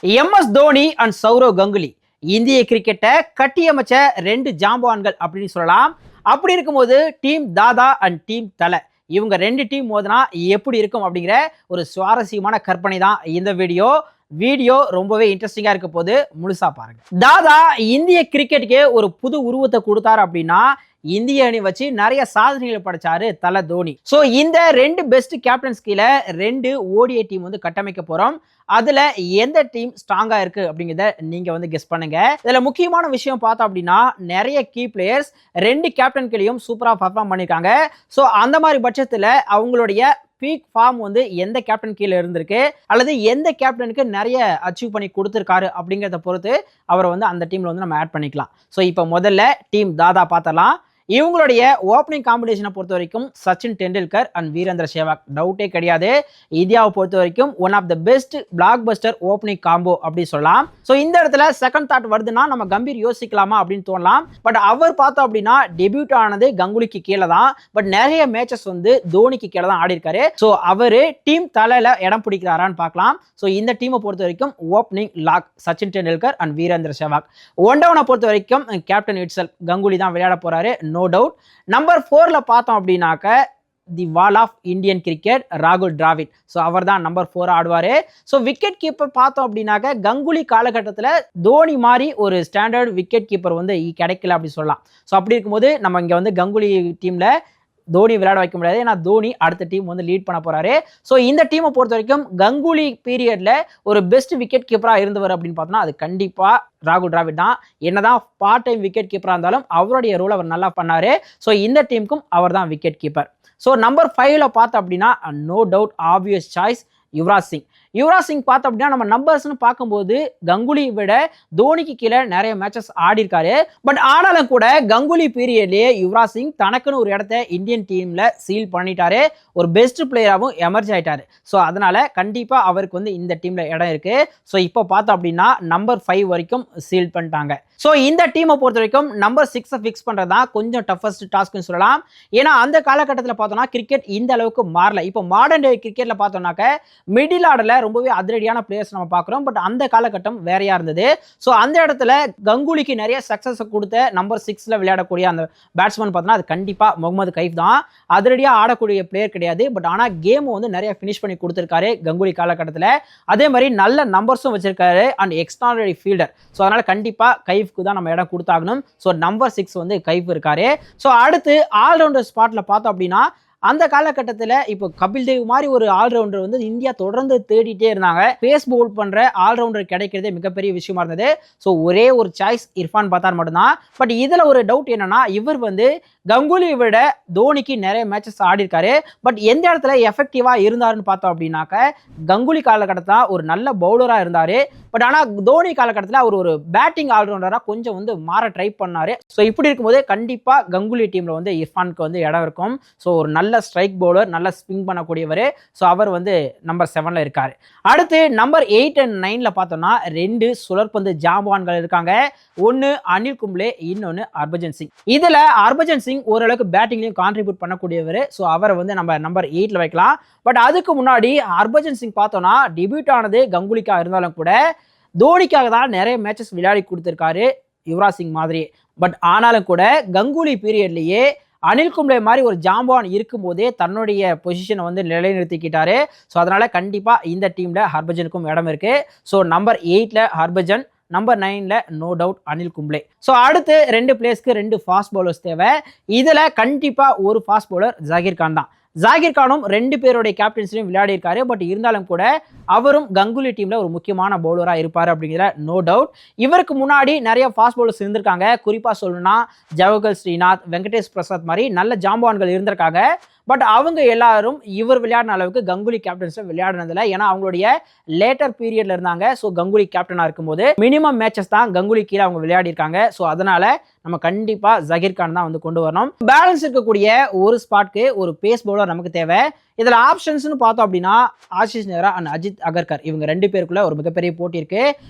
MS Dhoni and Saurav Ganguly இந்திய கிரிக்கெட்டை கட்டியமைச்ச ரெண்டு ஜாம்பவான்கள் அப்படின்னு சொல்லலாம். அப்படி இருக்கும்போது டீம் தாதா அண்ட் டீம் தலை இவங்க ரெண்டு டீம் மோதினா எப்படி இருக்கும் அப்படிங்கிற ஒரு சுவாரஸ்யமான கற்பனை தான் இந்த வீடியோ ரொம்பவே இன்ட்ரெஸ்டிங்கா இருக்க போது முழுசா பாருங்க. தாதா இந்திய கிரிக்கெட்டுக்கே ஒரு புது உருவத்தை கொடுத்தாரு அப்படின்னா இந்திய அணி வச்சு நிறைய சாதனைகளை படைச்சாரு தலை தோனி. ஸோ இந்த ரெண்டு பெஸ்ட் கேப்டன்ஸ் கீழே ரெண்டு ஓடிஐ டீம் வந்து கட்டமைக்க போறோம். அதுல எந்த டீம் ஸ்ட்ராங்கா இருக்கு அப்படிங்கிறத நீங்க வந்து கெஸ் பண்ணுங்க. இதுல முக்கியமான விஷயம் பார்த்தோம் அப்படின்னா நிறைய கீ பிளேயர்ஸ் ரெண்டு கேப்டன் கீழையும் சூப்பரா பர்ஃபார்ம் பண்ணிருக்காங்க. ஸோ அந்த மாதிரி பட்சத்துல அவங்களுடைய பீக் ஃபார்ம் வந்து எந்த கேப்டன் கீழே இருந்திருக்கு அல்லது எந்த கேப்டனுக்கு நிறைய அச்சீவ் பண்ணி கொடுத்துருக்காரு அப்படிங்கிறத பொறுத்து அவரை வந்து அந்த டீம்ல வந்து நம்ம ஆட் பண்ணிக்கலாம். ஸோ இப்போ முதல்ல டீம் தாதா பார்த்தலாம். இவங்களுடைய ஓப்பனிங் காம்பினேஷனை பொறுத்த வரைக்கும் சச்சின் டெண்டுல்கர் அண்ட் வீரேந்திர சேவாக் டவுட்டே கிடையாது. இந்தியாவை பொறுத்த வரைக்கும் one of the best blockbuster opening combo அப்படின்னு சொல்லலாம். ஸோ இந்த இடத்துல செகண்ட் தாட் வருதுன்னா நம்ம கம்பீர் யோசிக்கலாமா அப்படின்னு தோணலாம். பட் அவர் பார்த்தோம் அப்படின்னா டெபியூட் ஆனது கங்குலிக்கு கீழே தான். பட் நிறைய மேட்சஸ் வந்து தோனிக்கு கீழே தான் ஆடி இருக்காரு. ஸோ அவரு டீம் தலையில இடம் பிடிக்கிறாரான்னு பார்க்கலாம். ஸோ இந்த டீமை பொறுத்த வரைக்கும் ஓப்பனிங் லாக் சச்சின் டெண்டுல்கர் அண்ட் வீரேந்திர சேவாக். ஒன் டவுனை பொறுத்த வரைக்கும் கேப்டன் இட்செல்ஃப் கங்குலி தான் விளையாட போறாரு. No doubt. நம்பர் 4ல பார்த்தோம் அப்படின்னாக்க தி வால் ஆஃப் இந்தியன் கிரிக்கெட் ராகுல் டிராவிட். ஸோ அவர் தான் நம்பர் 4 ஆடுவாரு. ஸோ விக்கெட் கீப்பர் பார்த்தோம் அப்படின்னாக்க கங்குலி காலகட்டத்தில் தோனி மாதிரி ஒரு ஸ்டாண்டர்ட் விக்கெட் கீப்பர் வந்து கிடைக்கல அப்படி சொல்லலாம். ஸோ அப்படி இருக்கும்போது நம்ம இங்கே வந்து கங்குலி டீம்ல தோனி விளையாட வைக்க முடியாது. ஏன்னா தோனி அடுத்த டீம் வந்து லீட் பண்ண போறாரு. ஸோ இந்த டீமை பொறுத்த வரைக்கும் கங்குலி பீரியட்ல ஒரு பெஸ்ட் விக்கெட் கீப்பரா இருந்தவர் அப்படின்னு பார்த்தோம்னா அது கண்டிப்பா ராகுல் டிராவிட் தான். என்னதான் பார்ட் டைம் விக்கெட் கீப்பரா இருந்தாலும் அவருடைய ரோல் அவர் நல்லா பண்ணாரு. ஸோ இந்த டீமுக்கும் அவர் தான் விக்கெட் கீப்பர். ஸோ நம்பர் 5ல பார்த்தோம் அப்படின்னா no doubt obvious choice Yuvraj Singh. Yuvraj Singh பார்த்தோம் அப்படின்னா நம்ம நம்பர்ஸ்னு பார்க்கும்போது கங்குலி விட தோனிக்கு கீழே நிறைய மேட்சஸ் ஆடி இருக்காரு. பட் ஆனாலும் கூட கங்குலி பீரியட்லேயே யுவராஜ் சிங் தனக்குன்னு ஒரு இடத்த இந்தியன் டீம்ல சீல் பண்ணிட்டாரு. ஒரு பெஸ்ட் பிளேயராகவும் எமர்ஜ் ஆயிட்டாரு. ஸோ அதனால கண்டிப்பா அவருக்கு வந்து இந்த டீம்ல இடம் இருக்கு. ஸோ இப்போ பார்த்தோம் அப்படின்னா நம்பர் 5 வரைக்கும் சீல் பண்ணிட்டாங்க. ஸோ இந்த டீமை பொறுத்த வரைக்கும் நம்பர் 6 ஃபிக்ஸ் பண்றதா கொஞ்சம் டஃபஸ்ட் டாஸ்க்னு சொல்லலாம். ஏன்னா அந்த காலகட்டத்தில் பார்த்தோம்னா கிரிக்கெட் இந்த அளவுக்கு மாறல. இப்போ மாடர்ன் டே கிரிக்கெட்ல பார்த்தோம்னாக்க மிடில் ஆர்டர்ல ரொம்பவே அதிரடியான பிளேயர்ஸ் நம்ம பார்க்குறோம். பட் அந்த காலகட்டம் வேறையா இருந்தது. ஸோ அந்த இடத்துல கங்குலிக்கு நிறைய சக்சஸ் கொடுத்த நம்பர் 6ல விளையாடக்கூடிய அந்த பேட்ஸ்மேன் பார்த்தோம்னா அது கண்டிப்பா முகமது கைஃப் தான். அதிரடியா ஆடக்கூடிய பிளேயர் கிடையாது. பட் ஆனால் கேம் வந்து நிறைய ஃபினிஷ் பண்ணி கொடுத்துருக்காரு கங்குலி காலகட்டத்தில். அதே மாதிரி நல்ல நம்பர்ஸும் வச்சிருக்காரு அண்ட் எக்ஸ்ட்ராடனரி ஃபீல்டர். ஸோ அதனால கண்டிப்பா கைஃப்க்கு தான் நம்ம இடம் கொடுத்தாகணும். ஸோ நம்பர் 6 வந்து கைஃப் இருக்காரு. ஸோ அடுத்து ஆல்ரவுண்டர் ஸ்பாட்ல பார்த்தோம் அப்படின்னா அந்த காலகட்டத்தில் இப்போ கபில் தேவ் மாதிரி ஒரு ஆல்ரவுண்டர் வந்து இந்தியா தொடர்ந்து தேடிட்டே இருந்தாங்க. பேஸ் பவுல் பண்ற ஆல்ரவுண்டர் கிடைக்கிறதே மிகப்பெரிய விஷயமா இருந்தது. ஸோ ஒரே ஒரு சாய்ஸ் இர்ஃபான் பத்தார் மட்டும்தான். பட் இதுல ஒரு டவுட் என்னன்னா இவர் வந்து கங்குலியை விட தோனிக்கு நிறைய மேட்சஸ் ஆடி இருக்காரு. பட் எந்த இடத்துல எஃபெக்டிவா இருந்தாருன்னு பார்த்தோம் அப்படின்னாக்க கங்குலி காலகட்டத்தில் ஒரு நல்ல பவுலரா இருந்தாரு. பட் ஆனால் தோனி காலகட்டத்தில் அவர் ஒரு பேட்டிங் ஆல்ரவுண்டராக கொஞ்சம் வந்து மாற ட்ரை பண்ணாரு. ஸோ இப்படி இருக்கும்போது கண்டிப்பா கங்குலி டீம்ல வந்து இர்ஃபானுக்கு வந்து இடம் இருக்கும். ஸோ ஒரு நல்ல ஸ்ட்ரைக் பவுலர், நல்ல ஸ்விங் பண்ணக்கூடியவர். ஸோ அவர் வந்து நம்பர் 7ல இருக்காரு. அடுத்து நம்பர் 8 and 9ல பார்த்தோம்னா ரெண்டு சுழற்பந்து ஜாம்பவான்கள் இருக்காங்க. ஒன்னு அனில் கும்ப்ளே, இன்னொன்னு ஹர்பஜன் சிங். இதுல ஹர்பஜன் சிங் ஓரளவுக்கு பேட்டிங்லயும் கான்ட்ரிபியூட் பண்ணக்கூடியவர். ஸோ அவரை வந்து நம்ம நம்பர் 8ல வைக்கலாம். பட் அதுக்கு முன்னாடி ஹர்பஜன் சிங் பார்த்தோம்னா டெபியூட் ஆனது கங்குலிக்காக இருந்தாலும் கூட தோனிக்காக தான் நிறைய மேட்சஸ் விளையாடி கொடுத்துருக்காரு யுவராஜ் சிங் மாதிரி. பட் ஆனாலும் கூட கங்குலி பீரியட்லயே அனில் கும்ப்ளே மாதிரி ஒரு ஜாம்பவான் இருக்கும் போதே தன்னுடைய பொசிஷனை வந்து நிலைநிறுத்திக்கிட்டாரு. ஸோ அதனால கண்டிப்பா இந்த டீம்ல ஹர்பஜனுக்கும் இடம் இருக்கு. ஸோ நம்பர் 8ல ஹர்பஜன், நம்பர் 9ல no doubt Anil Kumble. So அடுத்து ரெண்டு பிளேஸ்க்கு ரெண்டு ஃபாஸ்ட் பவுலர்ஸ் தேவை. இதுல கண்டிப்பா ஒரு ஃபாஸ்ட் பவுலர் ஜாகிர் கான் தான். ஜாகிர் கானும் ரெண்டு பேருடைய கேப்டன்ஸ்லையும் விளையாடி இருக்காரு. பட் இருந்தாலும் கூட அவரும் கங்குலி டீம்ல ஒரு முக்கியமான பவுலரா இருப்பாரு அப்படிங்கிற நோ டவுட். இவருக்கு முன்னாடி நிறைய ஃபாஸ்ட் பவுலர்ஸ் இருந்திருக்காங்க. குறிப்பா சொல்லணும்னா ஜவஹர் ஸ்ரீநாத், வெங்கடேஷ் பிரசாத் மாதிரி நல்ல ஜாம்பவான்கள் இருந்திருக்காங்க. பட் அவங்க எல்லாரும் இவர் விளையாடின அளவுக்கு கங்குலி கேப்டன்ஸ் விளையாடினதில்ல. ஏன்னா அவங்களுடைய லேட்டர் பீரியட்ல இருந்தாங்க. ஸோ கங்குலி கேப்டனா இருக்கும்போது மினிமம் மேட்சஸ் தான் கங்குலி கீழே அவங்க விளையாடி இருக்காங்க. ஸோ அதனால நம்ம கண்டிப்பா ஜகீர் கான் தான் வந்து கொண்டு வரணும். பேலன்ஸ் இருக்கக்கூடிய ஒரு ஸ்பாட்க்கு ஒரு பேஸ் பவுலர் நமக்கு தேவை. இதுல ஆப்ஷன்ஸ்னு பார்த்தோம் அப்படின்னா ஆஷிஷ் நெஹ்ரா அண்ட் அஜித் அகர்கர் இவங்க ரெண்டு பேருக்குள்ள ஒரு மிகப்பெரிய போட்டி இருக்கு.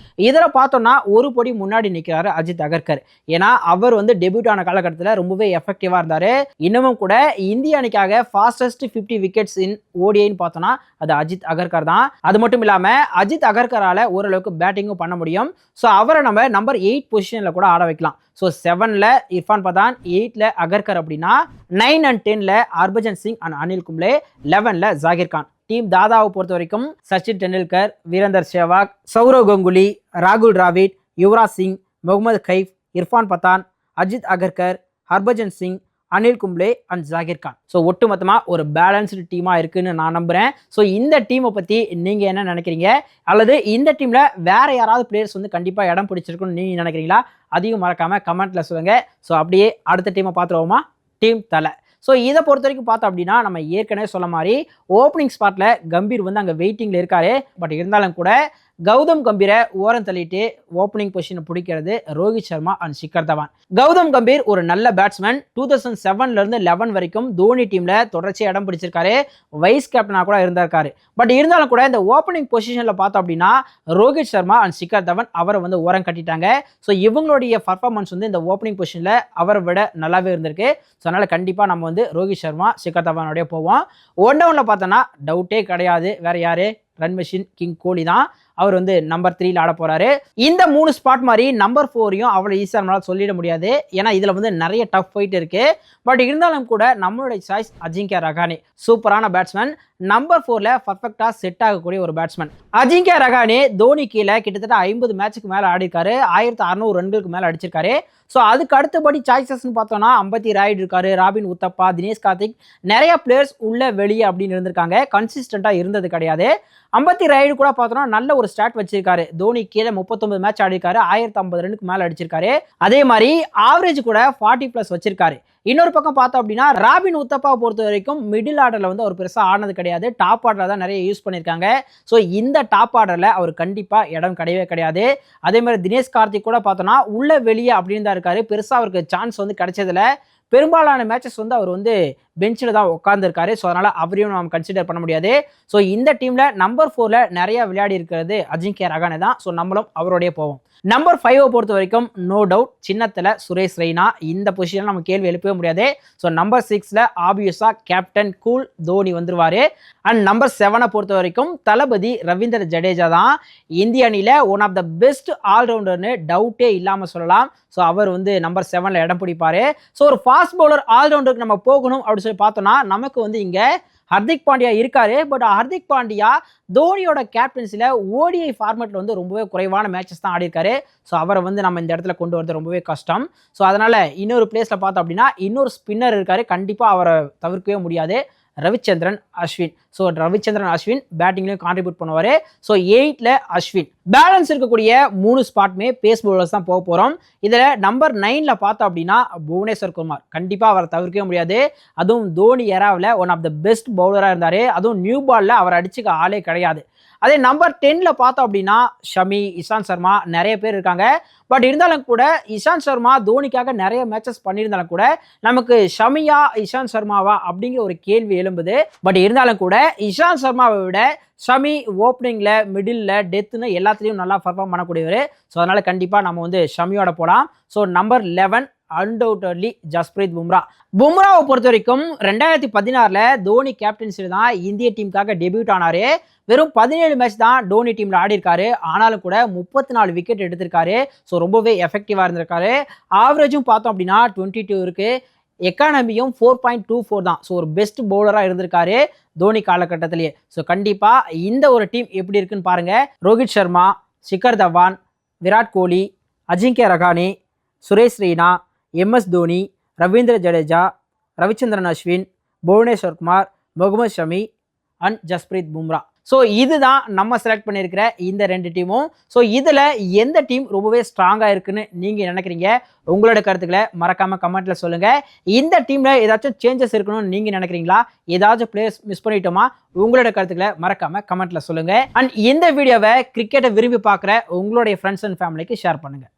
இதுல பார்த்தோம்னா ஒரு படி முன்னாடி நிற்கிறாரு அஜித் அகர்கர். ஏன்னா அவர் வந்து டெபியூட் ஆன காலகட்டத்தில் ரொம்பவே எஃபெக்டிவா இருந்தாரு. இன்னமும் கூட இந்திய அணிக்காக ஃபாஸ்டஸ்ட் 50 விக்கெட்ஸ் இன் ஓடிஐன்னு பார்த்தோம்னா அது அஜித் அகர்கர் தான். அது மட்டும் இல்லாமல் அஜித் அகர்கரால் ஓரளவுக்கு பேட்டிங்கும் பண்ண முடியும். ஸோ அவரை நம்ம நம்பர் 8 பொசிஷனில் கூட ஆட வைக்கலாம். ஸோ 7ல் இர்ஃபான் பதான், 8ல் அகர்கர் அப்படின்னா 9 and 10ல் ஹர்பஜன் சிங் அண்ட் அனில் கும்ப்ளே, 11ல் ஜாகிர் கான். டீம் தாதாவை பொறுத்த வரைக்கும் சச்சின் டெண்டுல்கர், வீரேந்தர் சேவாக், சௌரவ் கங்குலி, ராகுல் டிராவிட், யுவராஜ் சிங், முகமது கைஃப், இர்ஃபான் பதான், அஜித் அகர்கர், ஹர்பஜன் சிங், அனில் கும்ப்ளே அண்ட் ஜாகிர் கான். ஸோ ஒட்டுமொத்தமாக ஒரு பேலன்ஸ்டு டீமாக இருக்குன்னு நான் நம்புகிறேன். ஸோ இந்த டீமை பற்றி நீங்கள் என்ன நினைக்கிறீங்க? அல்லது இந்த டீமில் வேறு யாராவது பிளேயர்ஸ் வந்து கண்டிப்பாக இடம் பிடிச்சிருக்குன்னு நீங்கள் நினைக்கிறீங்களா? அதையும் மறக்காமல் கமெண்ட்டில் சொல்லுங்கள். ஸோ அப்படியே அடுத்த டீமை பார்த்துருவோமா? டீம் தலை. ஸோ இதை பொறுத்த வரைக்கும் பார்த்தோம் அப்படின்னா நம்ம ஏற்கனவே சொல்ல மாதிரி ஓப்பனிங் ஸ்பாட்டில் கம்பீர் வந்து அங்கே வெயிட்டிங்கில் இருக்காரு. பட் இருந்தாலும் கூட கௌதம் கம்பீரை ஓரம் தள்ளிட்டு ஓப்பனிங் பொசிஷனை பிடிக்கிறது ரோஹித் சர்மா அண்ட் ஷிகர் தவான். கௌதம் கம்பீர் ஒரு நல்ல பேட்ஸ்மேன். 2007லேருந்து 11 வரைக்கும் தோனி டீமில் தொடர்ச்சியாக இடம் பிடிச்சிருக்காரு. வைஸ் கேப்டனாக கூட இருந்திருக்காரு. பட் இருந்தாலும் கூட இந்த ஓப்பனிங் பொசிஷனில் பார்த்தோம் அப்படின்னா ரோஹித் சர்மா அண்ட் ஷிகர் தவான் அவரை வந்து ஓரம் கட்டிட்டாங்க. ஸோ இவங்களுடைய பர்ஃபார்மன்ஸ் வந்து இந்த ஓப்பனிங் பொசிஷனில் அவரை விட நல்லாவே இருந்திருக்கு. ஸோ அதனால் கண்டிப்பாக நம்ம வந்து ரோஹித் சர்மா ஷிகர் தவானோடய போவோம். 1 டவுனில் பார்த்தோன்னா டவுட்டே கிடையாது, வேறு யார்? ரன் மெஷின் கிங் கோலி தான். அவர் வந்து நம்பர் 3ல ஆட போறாரு. இந்த 3 ஸ்பாட் மாதிரி நம்பர் 4யும் அவ்வளோ ஈஸியாக நம்மளால சொல்லிட முடியாது. ஏன்னா இதில் வந்து நிறைய டஃப் ஃபைட் இருக்கு. பட் இருந்தாலும் கூட நம்மளுடைய சாய்ஸ் அஜிங்கியா ரஹானே. சூப்பரான பேட்ஸ்மேன். நம்பர் 4ல பர்ஃபெக்டாக செட் ஆகக்கூடிய ஒரு பேட்ஸ்மேன் அஜிங்கியா ரஹானே. தோனி கீழே கிட்டத்தட்ட 50 மேட்சுக்கு மேலே ஆடிருக்காரு. 1600 ரன்களுக்கு மேலே அடிச்சிருக்காரு. ஸோ அதுக்கு அடுத்தபடி சாய்ஸஸ்ன்னு பார்த்தோம்னா அம்பத்தி ராய்டு இருக்காரு, ராபின் உத்தப்பா, தினேஷ் கார்த்திக், நிறைய பிளேயர்ஸ் உள்ள வெளியே அப்படின்னு இருந்திருக்காங்க. கன்சிஸ்டண்டாக இருந்தது கிடையாது. அம்பத்தி ராய்டு கூட பார்த்தோம்னா நல்ல ஒரு ஸ்டார்ட் வச்சிருக்காரு. தோனி கீழே 39 மேட்ச் ஆடிருக்காரு, 1050 ரன்னுக்கு மேலே அடிச்சிருக்காரு. அதே மாதிரி ஆவரேஜ் கூட 40+ வச்சிருக்காரு. இன்னொரு பக்கம் பார்த்தோம் அப்படின்னா ராபின் உத்தப்பாவை பொறுத்த வரைக்கும் மிடில் ஆர்டரில் வந்து அவர் பெருசாக ஆனது கிடையாது. டாப் ஆர்டரில் தான் நிறைய யூஸ் பண்ணியிருக்காங்க. ஸோ இந்த டாப் ஆர்டரில் அவர் கண்டிப்பாக இடம் கிடையவே கிடையாது. அதே மாதிரி தினேஷ் கார்த்திக் கூட பார்த்தோன்னா உள்ள வெளியே அப்படின்னு தான் இருக்காரு. பெருசாக அவருக்கு சான்ஸ் வந்து கிடைச்சதில்ல. பெரும்பாலான மேட்சஸ் வந்து அவர் வந்து பெஞ்சில் தான் உட்காந்துருக்காரு. ஸோ அதனால் அவரையும் நம்ம கன்சிடர் பண்ண முடியாது. ஸோ இந்த டீமில் நம்பர் 4ல நிறைய விளையாடி இருக்கிறது அஜிங்கியா ரஹானே தான். ஸோ நம்மளும் அவரோடைய போவோம். நம்பர் 5 பொறுத்த வரைக்கும் நோ டவுட் சின்னத்தில் சுரேஷ் ரெய்னா. இந்த பொசிஷனில் நம்ம கேள்வி எழுப்பவே முடியாது. ஸோ நம்பர் 6ல ஆப்வியஸாக கேப்டன் கூல் தோனி வந்துருவார். அண்ட் நம்பர் 7 பொறுத்த வரைக்கும் தளபதி ரவீந்திர ஜடேஜா தான். இந்திய அணியில் ஒன் ஆஃப் த பெஸ்ட் ஆல்ரவுண்டர்னு டவுட்டே இல்லாமல் சொல்லலாம். ஸோ அவர் வந்து நம்பர் 7ல இடம் பிடிப்பார். ஸோ ஒரு ஃபாஸ்ட் பவுலர் ஆல்ரவுண்டருக்கு நம்ம போகணும் அப்படின்னு சொல்லி பார்த்தோம்னா நமக்கு வந்து இங்கே ஹர்திக் பாண்டியா இருக்காரு. பட் ஹர்திக் பாண்டியா தோனியோட கேப்டன்சியில் ஓடிஐ ஃபார்மேட்டில் வந்து ரொம்பவே குறைவான மேட்சஸ் தான் ஆடி இருக்காரு. ஸோ அவரை வந்து நம்ம இந்த இடத்துல கொண்டு வரது ரொம்பவே கஷ்டம். ஸோ அதனால் இன்னொரு பிளேஸில் பார்த்தோம் அப்படின்னா இன்னொரு ஸ்பின்னர் இருக்காரு. கண்டிப்பாக அவரை தவிர்க்கவே முடியாது, ரவிச்சந்திரன் அஸ்வின். ஸோ ரவிச்சந்திரன் அஸ்வின் பேட்டிங்லையும் கான்ட்ரிபியூட் பண்ணுவார். ஸோ 8ல் அஸ்வின். பேலன்ஸ் இருக்கக்கூடிய 3 ஸ்பாட்டுமே பேஸ் பவுலர்ஸ் தான் போக போகிறோம். இதில் நம்பர் 9ல் பார்த்தோம் அப்படின்னா புவனேஸ்வர் குமார். கண்டிப்பாக அவரை தவிர்க்கவே முடியாது. அதுவும் தோனி ஏராவில் ஒன் ஆஃப் த பெஸ்ட் பவுலராக இருந்தார். அதுவும் நியூ பாலில் அவர் அடிச்சுக்க ஆளே கிடையாது. அதே நம்பர் 10ல் பார்த்தோம் அப்படின்னா ஷமி, இஷாந்த் சர்மா நிறைய பேர் இருக்காங்க. பட் இருந்தாலும் கூட இஷாந்த் சர்மா தோனிக்காக நிறைய மேட்சஸ் பண்ணியிருந்தாலும் கூட நமக்கு ஷமியா இஷாந்த் சர்மாவா அப்படிங்கிற ஒரு கேள்வி எழும்புது. பட் இருந்தாலும் கூட இஷாந்த் சர்மாவை விட ஷமி ஓப்பனிங்கில், மிடில், டெத்துன்னு எல்லாத்துலேயும் நல்லா பர்ஃபார்ம் பண்ணக்கூடியவர். ஸோ அதனால் கண்டிப்பாக நம்ம வந்து ஷமியோட போகலாம். So number 11 undoubtedly Jasprit Bumrah. பும்ராவை பொறுத்த வரைக்கும் 2016ல் தோனி கேப்டன்சியில் தான் இந்திய டீமுக்காக டெபியூட் ஆனார். வெறும் 17 மேட்ச் தான் தோனி டீமில் ஆடி இருக்காரு. ஆனாலும் கூட 34 விக்கெட் எடுத்திருக்காரு. ஸோ ரொம்பவே எஃபெக்டிவாக இருந்திருக்காரு. ஆவரேஜும் பார்த்தோம் அப்படின்னா 22 இருக்கு. எக்கானமியும் 4.24 தான். ஸோ ஒரு பெஸ்ட் பவுலராக இருந்திருக்காரு தோனி காலகட்டத்திலேயே. ஸோ கண்டிப்பாக இந்த ஒரு டீம் எப்படி இருக்குன்னு பாருங்க. Rohit Sharma, Shikhar Dhawan, Virat Kohli, Ajinkya Rahane, Suresh Raina, MS Dhoni, Ravindra Jadeja, Ravichandran Ashwin, Bhuvneshwar Kumar, Mohammed Shami and Jasprit Bumrah. So இதுதான் நம்ம செலக்ட் பண்ணியிருக்கிற இந்த 2 டீமும். ஸோ இதில் எந்த டீம் ரொம்பவே ஸ்ட்ராங்காக இருக்குன்னு நீங்கள் நினைக்கிறீங்க? உங்களோட கருத்துக்களை மறக்காமல் கமெண்ட்டில் சொல்லுங்கள். இந்த டீமில் ஏதாச்சும் சேஞ்சஸ் இருக்கணும்னு நீங்கள் நினைக்கிறீங்களா? ஏதாச்சும் பிளேயர்ஸ் மிஸ் பண்ணிட்டோமா? உங்களோட கருத்துக்களை மறக்காமல் கமெண்ட்டில் சொல்லுங்கள். அண்ட் இந்த வீடியோவை கிரிக்கெட்டை விரும்பி பார்க்குற உங்களுடைய ஃப்ரெண்ட்ஸ் அண்ட் ஃபேமிலிக்கு ஷேர் பண்ணுங்கள்.